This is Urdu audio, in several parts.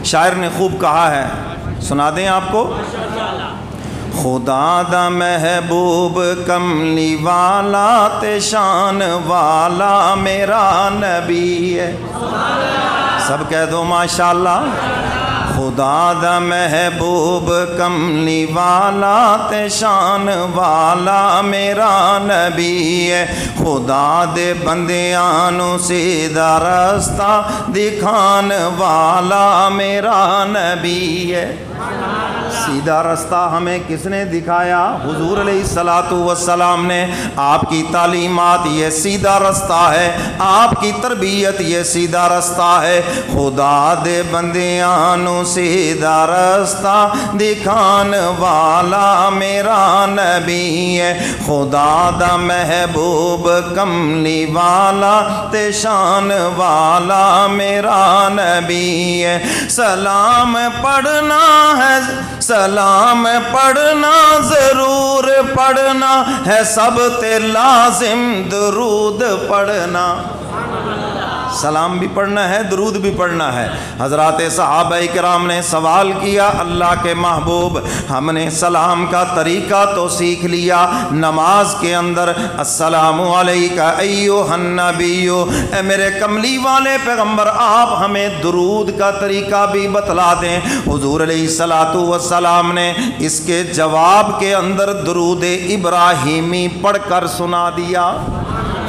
شاعر نے خوب کہا ہے، سنا دیں آپ کو۔ خدا دا محبوب کملی والا تے شان والا میرا نبی ہے، سب کہہ دو ماشاءاللہ۔ خدا دا محبوب کملی والا تے شان والا میرا نبی ہے، خدا دے بندیاں نو سیدھا رستہ دکھان والا میرا نبی ہے۔ سیدھا رستہ ہمیں کس نے دکھایا؟ حضور علیہ الصلوۃ والسلام نے۔ آپ کی تعلیمات یہ سیدھا رستہ ہے، آپ کی تربیت یہ سیدھا رستہ ہے۔ خدا دے بندیاں نو سیدھا رستہ دکھان والا میرا نبی ہے، خدا دا محبوب کملی والا تے شان والا میرا نبی ہے۔ سلام پڑھنا ہے، سلام پڑھنا ضرور پڑھنا ہے، سب تے لازم درود پڑھنا۔ سلام بھی پڑھنا ہے، درود بھی پڑھنا ہے۔ حضرات صحابہ کرام نے سوال کیا، اللہ کے محبوب ہم نے سلام کا طریقہ تو سیکھ لیا، نماز کے اندر السلام علیکہ ایھا النبی، اے میرے کملی والے پیغمبر آپ ہمیں درود کا طریقہ بھی بتلا دیں۔ حضور علیہ الصلوۃ والسلام نے اس کے جواب کے اندر درود ابراہیمی پڑھ کر سنا دیا۔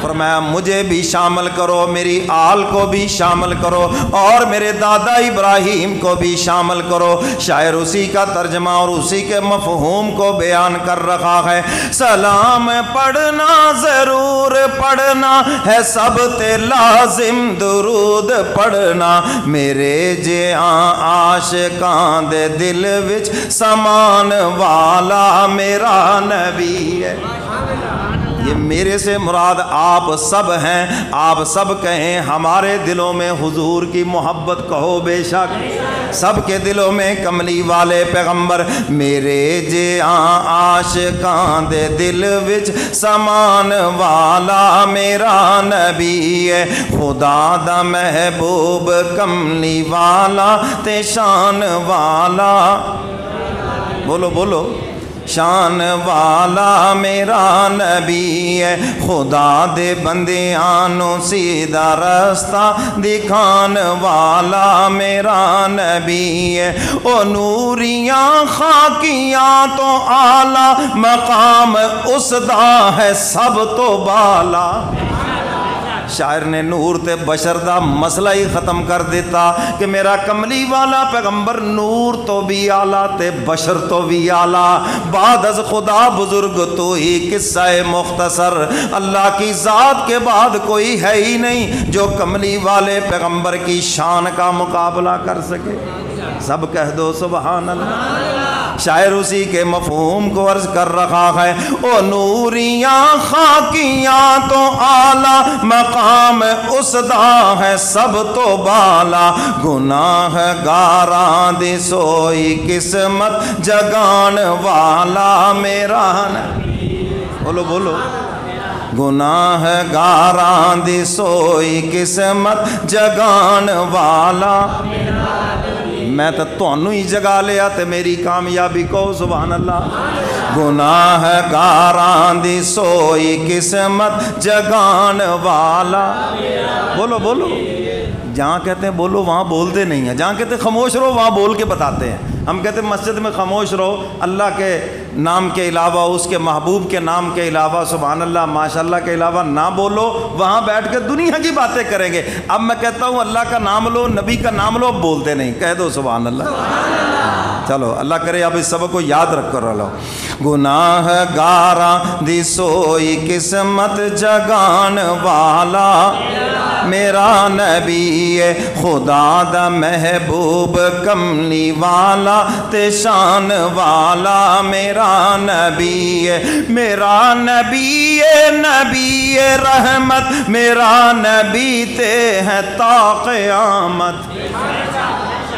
فرمایا مجھے بھی شامل کرو، میری آل کو بھی شامل کرو، اور میرے دادا ابراہیم کو بھی شامل کرو۔ شاعر اسی کا ترجمہ اور اسی کے مفہوم کو بیان کر رہا ہے۔ سلام پڑھنا ضرور پڑھنا ہے، سب تے لازم درود پڑھنا، میرے جیاں عاشقاں دے دل وچ سمان والا میرا نبی ہے۔ یہ میرے سے مراد آپ سب ہیں، آپ سب کہیں ہمارے دلوں میں حضور کی محبت کہو بے شک، سب کے دلوں میں کملی والے پیغمبر میرے جیاں عاشقاں دے دل وچ سمان والا میرا نبی ہے، خدا دا محبوب کملی والا تے شان والا، بولو بولو، شان والا میرا نبی ہے، خدا دے بندیاں نو سیدھا رستہ دکھان والا میرا نبی ہے۔ او نوریاں خاکیاں تو اعلیٰ مقام اس دا ہے سب تو بالا۔ شاعر نے نور تے بشر دا مسئلہ ہی ختم کر دیتا کہ میرا کملی والا پیغمبر نور تو بھی آلہ تے بشر تو بھی آلہ، بعد از خدا بزرگ تو ہی قصہ مختصر، اللہ کی ذات کے بعد کوئی ہے ہی نہیں جو کملی والے پیغمبر کی شان کا مقابلہ کر سکے، سب کہہ دو سبحان اللہ۔ شاعر اسی کے مفہوم کو عرض کر رہا ہے، او نوریاں خاکیاں تو اعلیٰ مقام اس دا ہے سب تو بالا، گناہ گاراں دی سوئی قسمت جگان والا میرا نبی، بولو بولو، گناہ گاراں دی سوئی قسمت جگان والا، میں تو تھانوں ہی جگا لیا تے میری کامیابی کو سبحان اللہ۔ گناہ گاراں دی سوئی قسمت جگان والا، بولو بولو، جہاں کہتے ہیں بولو وہاں بولتے نہیں ہیں، جہاں کہتے ہیں خاموش رہو وہاں بول کے بتاتے ہیں۔ ہم کہتے ہیں مسجد میں خاموش رہو، اللہ کے نام کے علاوہ، اس کے محبوب کے نام کے علاوہ، سبحان اللہ ماشاءاللہ کے علاوہ نہ بولو، وہاں بیٹھ کے دنیا کی باتیں کریں گے۔ اب میں کہتا ہوں اللہ کا نام لو، نبی کا نام لو، اب بولتے نہیں، کہہ دو سبحان اللہ۔ چلو اللہ کرے آپ اس سبق کو یاد رکھ کر رہو۔ گناہ گاراں دی سوئی قسمت جگان والا میرا نبی ہے، خدا دا محبوب کملی والا تے شان والا میرا نبی ہے، میرا نبی ہے، نبی رحمت، میرا نبی تے ہے تا قیامت۔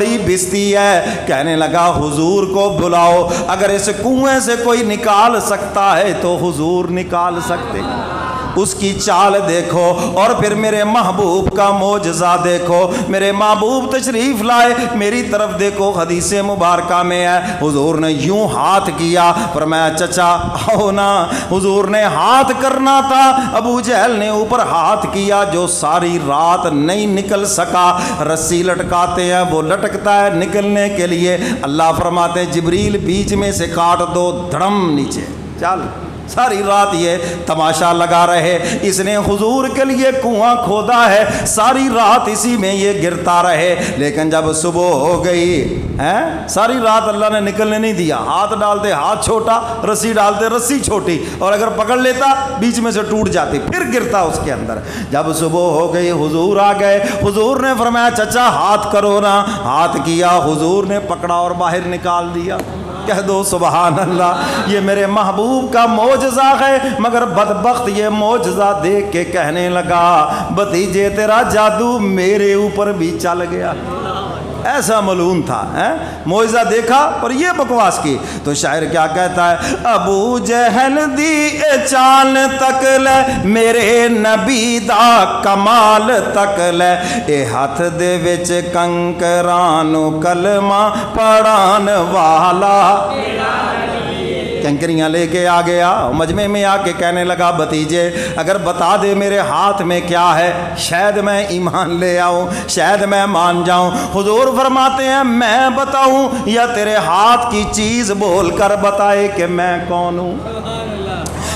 بڑی بستی ہے. کہنے لگا حضور کو بلاؤ, اگر اس کنویں سے کوئی نکال سکتا ہے تو حضور نکال سکتے. اس کی چال دیکھو اور پھر میرے محبوب کا معجزہ دیکھو. میرے محبوب تشریف لائے, میری طرف دیکھو, حدیث مبارکہ میں ہے حضور نے یوں ہاتھ کیا, فرمایا چچا آؤ نا. حضور نے ہاتھ کرنا تھا, ابو جہل نے اوپر ہاتھ کیا, جو ساری رات نہیں نکل سکا. رسی لٹکاتے ہیں, وہ لٹکتا ہے نکلنے کے لیے. اللہ فرماتے جبریل بیچ میں سے کاٹ دو, دھڑم نیچے چل. ساری رات یہ تماشا لگا رہے. اس نے حضور کے لیے کنواں کھودا ہے, ساری رات اسی میں یہ گرتا رہے. لیکن جب صبح ہو گئی ساری رات اللہ نے نکلنے نہیں دیا. ہاتھ ڈالتے ہاتھ چھوٹا, رسی ڈالتے رسی چھوٹی, اور اگر پکڑ لیتا بیچ میں سے ٹوٹ جاتی, پھر گرتا اس کے اندر. جب صبح ہو گئی حضور آ گئے. حضور نے فرمایا چچا ہاتھ کرو نا. ہاتھ کیا, حضور نے پکڑا اور باہر نکال دیا. کہہ دو سبحان اللہ. یہ میرے محبوب کا معجزہ ہے. مگر بدبخت یہ معجزہ دیکھ کے کہنے لگا بھتیجے تیرا جادو میرے اوپر بھی چل گیا. ایسا ملعون تھا, معجزہ دیکھا اور یہ بکواس کی. تو شاعر کیا کہتا ہے, ابو جہل دی چال تک لے میرے نبی دا کمال تک لے, اے ہاتھ دے وچ کنکرانو کلمہ پڑھان والا. کنکریاں لے کے آ گیا, مجمع میں آ کے کہنے لگا بھتیجے اگر بتا دے میرے ہاتھ میں کیا ہے, شاید میں ایمان لے آؤں, شاید میں مان جاؤں. حضور فرماتے ہیں میں بتاؤں یا تیرے ہاتھ کی چیز بول کر بتائے کہ میں کون ہوں.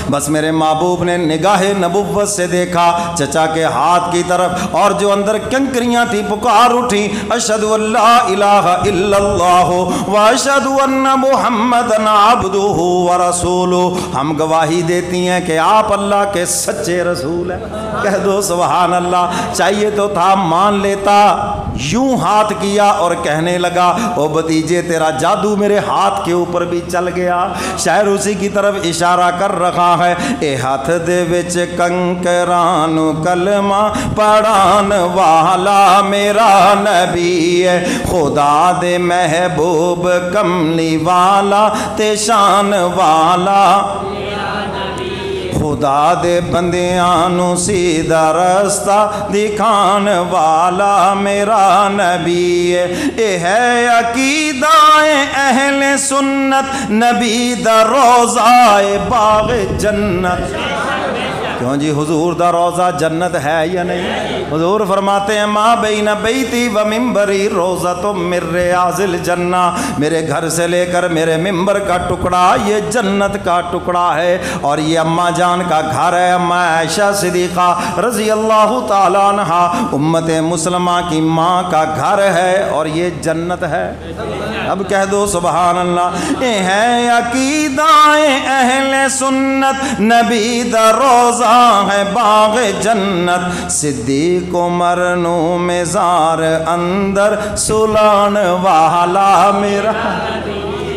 بس میرے محبوب نے نگاہ نبوت سے دیکھا چچا کے ہاتھ کی طرف, اور جو اندر کنکریاں تھی پکار اٹھی اشہد ان لا الہ الا اللہ واشہد ان محمدن عبدہ ورسولہ. ہم گواہی دیتی ہیں کہ آپ اللہ کے سچے رسول ہیں. کہہ دو سبحان اللہ. چاہیے تو تھا مان لیتا. یوں ہاتھ کیا اور کہنے لگا او بھتیجے تیرا جادو میرے ہاتھ کے اوپر بھی چل گیا. شاعر اسی کی طرف اشارہ کر رہا ہے, اے ہاتھ دے وچ کنکران کلمہ پڑھان والا میرا نبی ہے. خدا دے محبوب کملی والا تے شان والا, خدا دے بندیاں نو سیدھا رستہ دکھان والا میرا نبی ہے. اے ہے عقیدہ اہل سنت نبی دا روضہ باغ جنت. کیوں جی حضور دا روضہ جنت ہے یا نہیں؟ حضور فرماتے ہیں ما بین بیتی و ممبری روضۃ من ریاض الجنہ. میرے گھر سے لے کر میرے ممبر کا ٹکڑا یہ جنت کا ٹکڑا ہے, اور یہ اماں جان کا گھر ہے, اماں عائشہ صدیقہ رضی اللہ تعالیٰ عنہا امت مسلمہ کی ماں کا گھر ہے, اور یہ جنت ہے. اب کہہ دو سبحان اللہ. اے ہے عقیدہ اہل سنت نبی دا روضہ ہے باغ جنت. صدیق عمر نو مزار اندر سلان والا میرا,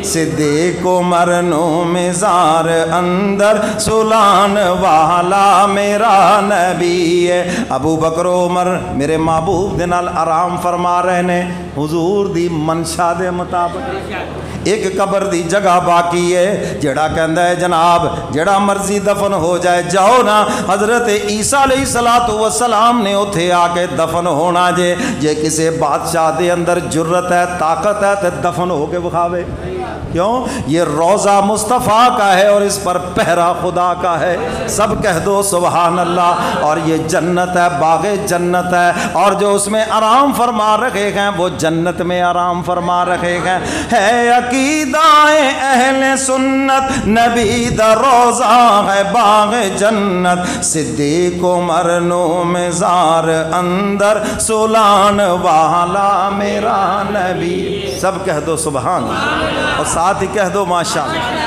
صدیق عمر نو مزار اندر سلان والا میرا نبی ہے. ابو بکر عمر میرے محبوب دے نال آرام فرما رہے نے حضور دی منشا دے مطابق. ایک قبر دی جگہ باقی ہے, جڑا کہندا ہے جناب جڑا مرضی دفن ہو جائے جاؤ نا. حضرت عیسیٰ علیہ السلام نے اتھے آ کے دفن ہونا جے. جے کسے بادشاہ دے اندر جرت ہے طاقت ہے تے دفن ہو کے بخاوے. کیوں؟ یہ روضہ مصطفیٰ کا ہے اور اس پر پہرا خدا کا ہے. سب کہہ دو سبحان اللہ. اور یہ جنت ہے, باغ جنت ہے, اور جو اس میں آرام فرما رکھے ہیں وہ جنت میں آرام فرما رکھے ہیں. ہے عقیدہ اہل سنت نبی دا روضہ ہے باغ جنت. صدیق عمر نو مزار اندر سلان والا میرا نبی. سب کہہ دو سبحان اللہ, اور ساتھ ہی کہہ دو ماشاءاللہ.